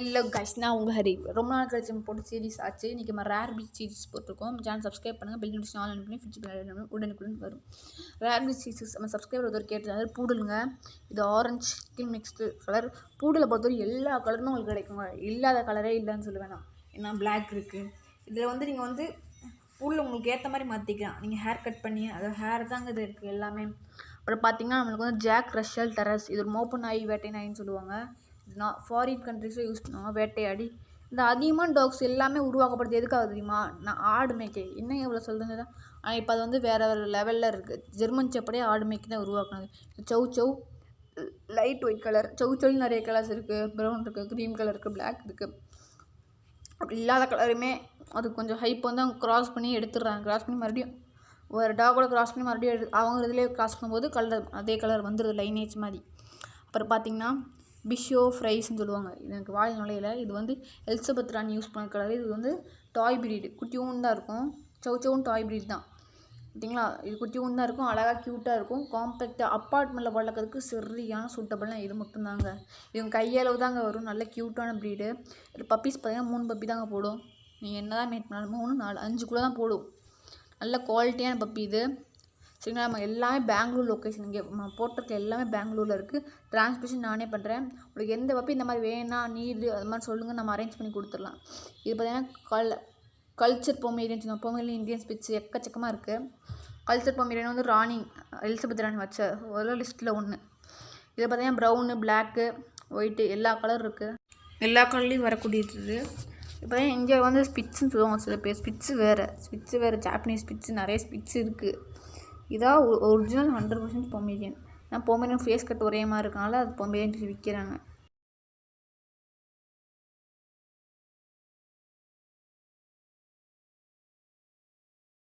இல்லை கைஸ், நான் உங்கள் ஹரி. ரொம்ப நாள் கழிச்சு போட்டு சீரிஸ் ஆச்சு. இன்றைக்கி நம்ம ரேர் பீச் சீரிஸ் போட்டிருக்கோம். சேனல் சப்ஸ்கிரைப் பண்ணுங்கள், பெல் நோட்டிஃபிகேஷன் ஆன் பண்ணி ஃபியூச்சர் உடனுக்குடன் வரும். ரேர் பீச் சீரிஸ் நம்ம சப்ஸ்கிரைபர் ஒருத்தர் கேட்டது பூடலுங்க. இது ஆரஞ்சு சிக்கன் மிக்ஸ்டு கலர். பூடலை பொறுத்தவரை எல்லா கலருமே உங்களுக்கு கிடைக்குங்க. இல்லாத கலரே இல்லைன்னு சொல்லுவேன் நான். ஏன்னா பிளாக் இருக்குது. இதில் நீங்கள் பூடில் உங்களுக்கு ஏற்ற மாதிரி மாற்றிக்கலாம். நீங்கள் ஹேர் கட் பண்ணி அது ஹேர் தாங்க இது இருக்குது எல்லாமே. அப்புறம் பார்த்தீங்கன்னா நம்மளுக்கு ஜாக் ரஷல் டெரஸ். இது ஒரு மோப்ப நாய், வேட்டை நாயின்னு சொல்லுவாங்க. ஃபாரின் கண்ட்ரீஸில் யூஸ் பண்ணுவாங்க வேட்டையாடி. இந்த அதிகமான டாக்ஸ் எல்லாமே உருவாக்கப்படுது எதுக்காக தெரியுமா? நான் ஆடு மேய்க்க இன்னும் எவ்வளோ சொல்கிறது தான். ஆனால் இப்போ அது வேறு ஒரு லெவலில் இருக்குது. ஜெர்மன் செப்படியே ஆடு மேய்க்க தான் உருவாக்குனது. சவ் லைட் ஒயிட் கலர். சவ் நிறைய கலர்ஸ் இருக்குது. ப்ரௌன் இருக்குது, க்ரீன் கலர் இருக்குது, பிளாக் இருக்குது. அப்படி இல்லாத கலருமே அது கொஞ்சம் ஹைப் அவங்க க்ராஸ் பண்ணி எடுத்துடுறாங்க. க்ராஸ் பண்ணி மறுபடியும் ஒரு டாகோட க்ராஸ் பண்ணி மறுபடியும் அவங்க இதிலே க்ராஸ் பண்ணும்போது கலர் அதே கலர் வந்துடுது, லைனேஜ் மாதிரி. அப்புறம் பார்த்திங்கன்னா பிஷோ ஃப்ரைஸ்ன்னு சொல்லுவாங்க. எனக்கு வாயில் நுழையில. இது எலிசபெத் ராணி யூஸ் பண்ண கலர். இது டாய் ப்ரீடு. குட்டியூன் தான் இருக்கும். சவுன்னு டாய் ப்ரீட் தான். பார்த்தீங்களா? இது குட்டியூன் தான் இருக்கும். அழகாக க்யூட்டாக இருக்கும். காம்பேக்டாக அப்பார்ட்மெண்ட்டில் வளர்க்குறதுக்கு சரியான சூட்டபிள்லாம் இது மட்டும்தாங்க. இவங்க கையளவு தாங்க வரும். நல்ல க்யூட்டான ப்ரீடு. இது பப்பீஸ் பார்த்தீங்கன்னா 3 பப்பி தாங்க போடும். நீங்கள் என்ன தான் மேட் பண்ணாலும் 3, 4, 5 கூட தான் போடும். நல்ல குவாலிட்டியான பப்பி இது. சரிங்களா? நம்ம எல்லாமே பெங்களூர் லொக்கேஷன். இங்கே போட்டிருக்க எல்லாமே பெங்களூரில் இருக்குது. டிரான்ஸ்போர்ட்டேஷன் நானே பண்ணுறேன். உங்களுக்கு எந்த பப்பி இந்த மாதிரி வேணாம் நீடு அது மாதிரி சொல்லுங்கள், நம்ம அரேஞ்ச் பண்ணி கொடுத்துடலாம். இது பார்த்திங்கன்னா கல்ச்சர் பொமேரியன் சொன்னால் பொமேரியன் இந்தியன் ஸ்பிட்ஸ் எக்கச்சக்கமாக இருக்குது. கல்ச்சர் பொமேரியன் ராணி எலிசபெத் ராணி வச்ச ஒரு லிஸ்ட்டில் ஒன்று. இதில் பார்த்திங்கன்னா ப்ரௌனு, பிளாக்கு, ஒயிட்டு எல்லா கலர் இருக்குது. எல்லா கலர்லேயும் வரக்கூடியது. இப்போ இங்கே ஸ்பிட்ஸுன்னு சொல்லுவாங்க சில பேர். ஸ்பிட்ஸு வேறு ஜாப்பனீஸ் ஸ்பிட்ஸு நிறைய ஸ்பிட்ஸ் இருக்குது. இதான் ஒரிஜினல் 100% பொமேரியன். நான் பொமேரியன் ஃபேஸ் கட் ஒரே மாதிரி இருக்கனால அது பொமேரியன் விற்கிறாங்க.